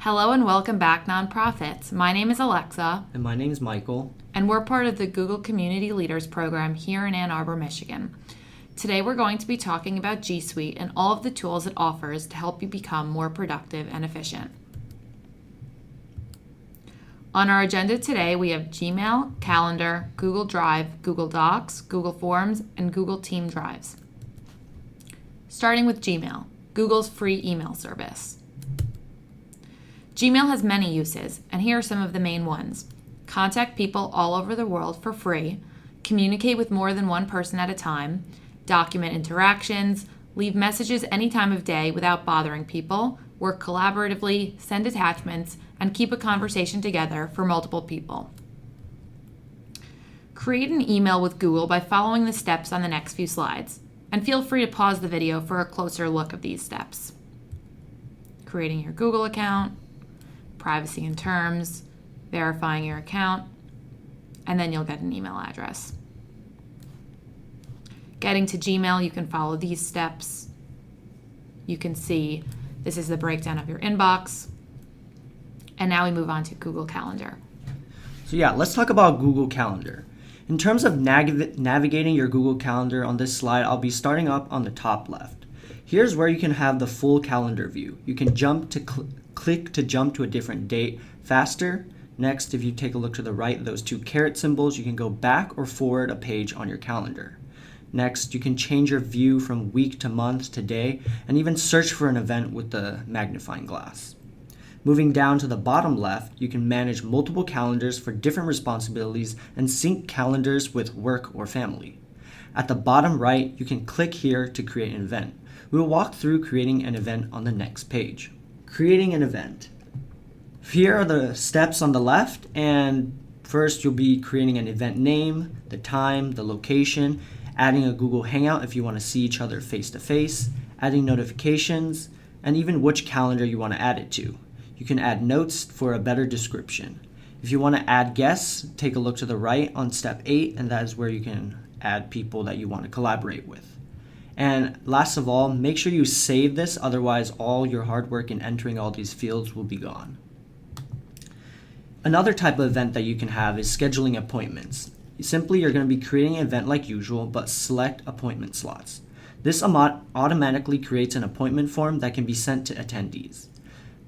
Hello and welcome back, nonprofits. My name is Alexa, And my name's Michael. and we're part of the Google Community Leaders Program here in Ann Arbor, Michigan. Today we're going to be talking about G Suite and all of the tools it offers to help you become more productive and efficient. On our agenda today, we have Gmail, Calendar, Google Drive, Google Docs, Google Forms, and Google Team Drives. Starting with Gmail, Google's free email service. Gmail has many uses, and here are some of the main ones. Contact people all over the world for free, communicate with more than one person at a time, document interactions, leave messages any time of day without bothering people, work collaboratively, send attachments, and keep a conversation together for multiple people. Create an email with Google by following the steps on the next few slides, and feel free to pause the video for a closer look of these steps. Creating your Google account, privacy and terms, verifying your account, and then you'll get an email address. Getting to Gmail, you can follow these steps. You can see this is the breakdown of your inbox. And now we move on to Google Calendar. So let's talk about Google Calendar. In terms of navigating your Google Calendar on this slide, I'll be starting up on the top left. Here's where you can have the full calendar view. You can click to jump to a different date faster. Next, if you take a look to the right, those two caret symbols, you can go back or forward a page on your calendar. Next, you can change your view from week to month to day, and even search for an event with the magnifying glass. Moving down to the bottom left, you can manage multiple calendars for different responsibilities and sync calendars with work or family. At the bottom right, you can click here to create an event. We will walk through creating an event on the next page. Creating an event. Here are the steps on the left, and first you'll be creating an event name, the time, the location, adding a Google Hangout if you want to see each other face to face, adding notifications, and even which calendar you want to add it to. You can add notes for a better description. If you want to add guests, take a look to the right on step 8, and that is where you can add people that you want to collaborate with. And last of all, make sure you save this, otherwise all your hard work in entering all these fields will be gone. Another type of event that you can have is scheduling appointments. Simply, you're going to be creating an event like usual, but select appointment slots. This automatically creates an appointment form that can be sent to attendees.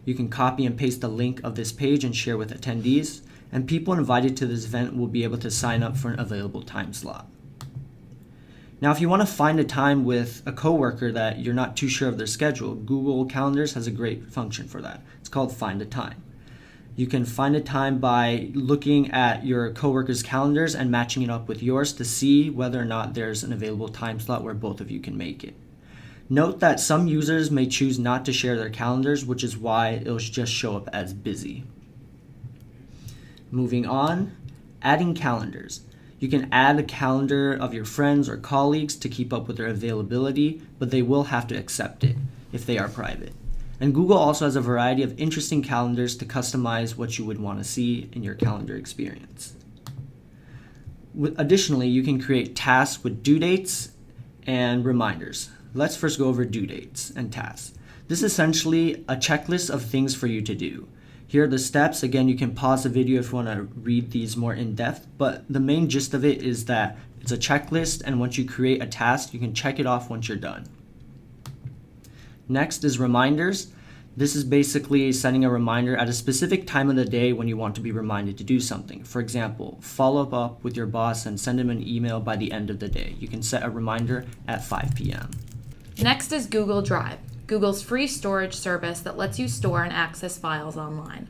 You can copy and paste the link of this page and share with attendees, and people invited to this event will be able to sign up for an available time slot. Now, if you want to find a time with a coworker that you're not too sure of their schedule, Google Calendars has a great function for that. It's called Find a Time. You can find a time by looking at your coworkers' calendars and matching it up with yours to see whether or not there's an available time slot where both of you can make it. Note that some users may choose not to share their calendars, which is why it'll just show up as busy. Moving on, adding calendars. You can add a calendar of your friends or colleagues to keep up with their availability, but they will have to accept it if they are private. And Google also has a variety of interesting calendars to customize what you would want to see in your calendar experience. Additionally, you can create tasks with due dates and reminders. Let's first go over due dates and tasks. This is essentially a checklist of things for you to do. Here are the steps. Again, you can pause the video if you want to read these more in depth, but the main gist of it is that it's a checklist, and once you create a task, you can check it off once you're done. Next is reminders. This is basically setting a reminder at a specific time of the day when you want to be reminded to do something. For example, follow up with your boss and send him an email by the end of the day. You can set a reminder at 5 p.m. Next is Google Drive, Google's free storage service that lets you store and access files online.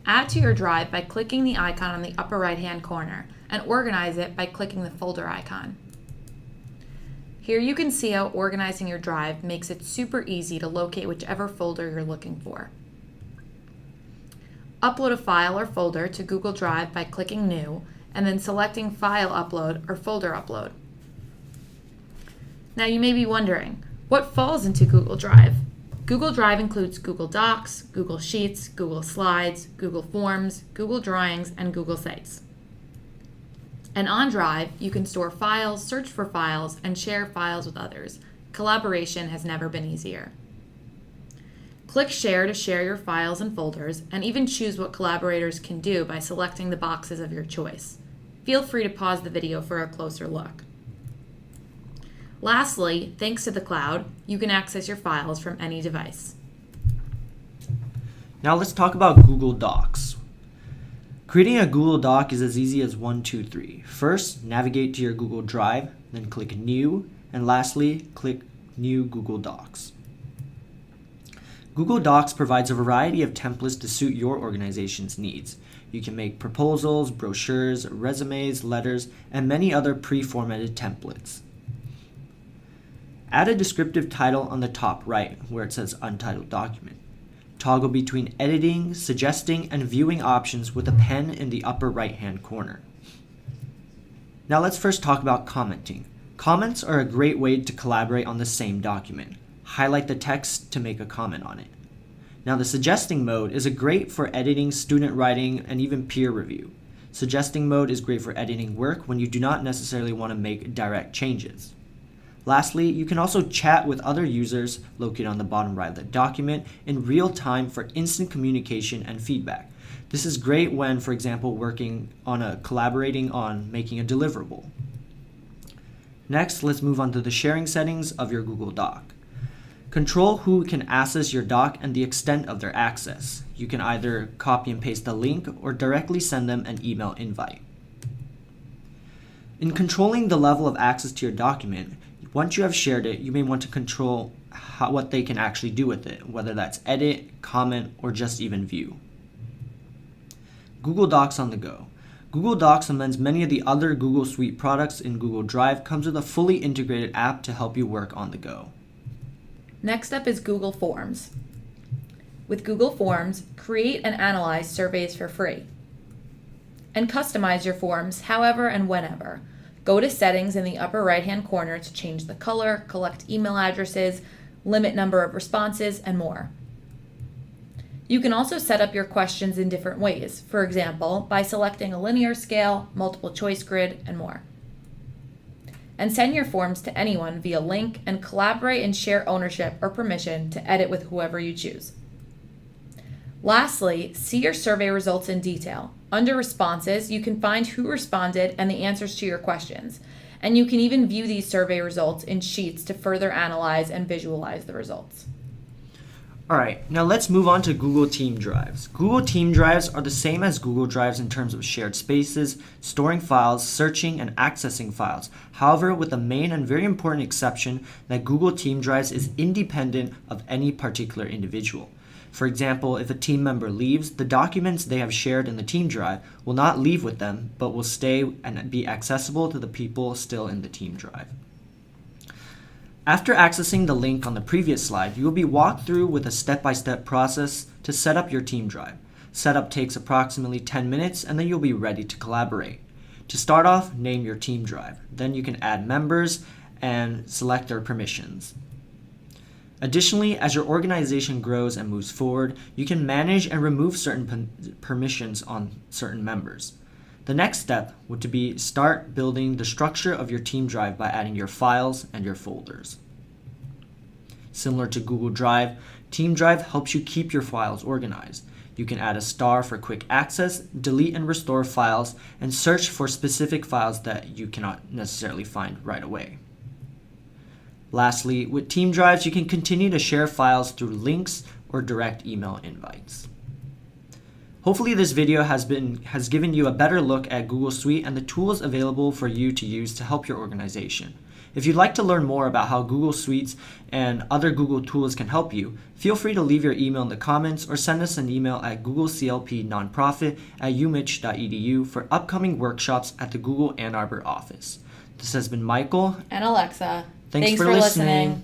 Add to your drive by clicking the icon on the upper right-hand corner, and organize it by clicking the folder icon. Here you can see how organizing your drive makes it super easy to locate whichever folder you're looking for. Upload a file or folder to Google Drive by clicking New, and then selecting File Upload or Folder Upload. Now you may be wondering, what falls into Google Drive? Google Drive includes Google Docs, Google Sheets, Google Slides, Google Forms, Google Drawings, and Google Sites. And on Drive, you can store files, search for files, and share files with others. Collaboration has never been easier. Click Share to share your files and folders, and even choose what collaborators can do by selecting the boxes of your choice. Feel free to pause the video for a closer look. Lastly, thanks to the cloud, you can access your files from any device. Now let's talk about Google Docs. Creating a Google Doc is as easy as 1, 2, 3. First, navigate to your Google Drive, then click New, and lastly, click New Google Docs. Google Docs provides a variety of templates to suit your organization's needs. You can make proposals, brochures, resumes, letters, and many other pre-formatted templates. Add a descriptive title on the top right where it says Untitled Document. Toggle between editing, suggesting, and viewing options with a pen in the upper right-hand corner. Now let's first talk about commenting. Comments are a great way to collaborate on the same document. Highlight the text to make a comment on it. Now the suggesting mode is great for editing, student writing, and even peer review. Suggesting mode is great for editing work when you do not necessarily want to make direct changes. Lastly, you can also chat with other users located on the bottom right of the document in real time for instant communication and feedback. This is great when, for example, collaborating on making a deliverable. Next, let's move on to the sharing settings of your Google Doc. Control who can access your doc and the extent of their access. You can either copy and paste the link or directly send them an email invite. In controlling the level of access to your document, once you have shared it, you may want to control what they can actually do with it, whether that's edit, comment, or just even view. Google Docs on the go. Google Docs, amongst many of the other Google Suite products in Google Drive, comes with a fully integrated app to help you work on the go. Next up is Google Forms. With Google Forms, create and analyze surveys for free. And customize your forms however and whenever. Go to Settings in the upper right-hand corner to change the color, collect email addresses, limit number of responses, and more. You can also set up your questions in different ways, for example, by selecting a linear scale, multiple choice grid, and more. And send your forms to anyone via link and collaborate and share ownership or permission to edit with whoever you choose. Lastly, see your survey results in detail. Under Responses, you can find who responded and the answers to your questions. And you can even view these survey results in sheets to further analyze and visualize the results. Alright, now let's move on to Google Team Drives. Google Team Drives are the same as Google Drives in terms of shared spaces, storing files, searching, and accessing files. However, with the main and very important exception that Google Team Drives is independent of any particular individual. For example, if a team member leaves, the documents they have shared in the Team Drive will not leave with them, but will stay and be accessible to the people still in the Team Drive. After accessing the link on the previous slide, you will be walked through with a step-by-step process to set up your Team Drive. Setup takes approximately 10 minutes and then you'll be ready to collaborate. To start off, name your Team Drive. Then you can add members and select their permissions. Additionally, as your organization grows and moves forward, you can manage and remove certain permissions on certain members. The next step would be start building the structure of your Team Drive by adding your files and your folders. Similar to Google Drive, Team Drive helps you keep your files organized. You can add a star for quick access, delete and restore files, and search for specific files that you cannot necessarily find right away. Lastly, with Team Drives, you can continue to share files through links or direct email invites. Hopefully this video has given you a better look at Google Suite and the tools available for you to use to help your organization. If you'd like to learn more about how Google Suites and other Google tools can help you, feel free to leave your email in the comments or send us an email at googleclpnonprofit@umich.edu for upcoming workshops at the Google Ann Arbor office. This has been Michael And Alexa. Thanks for listening.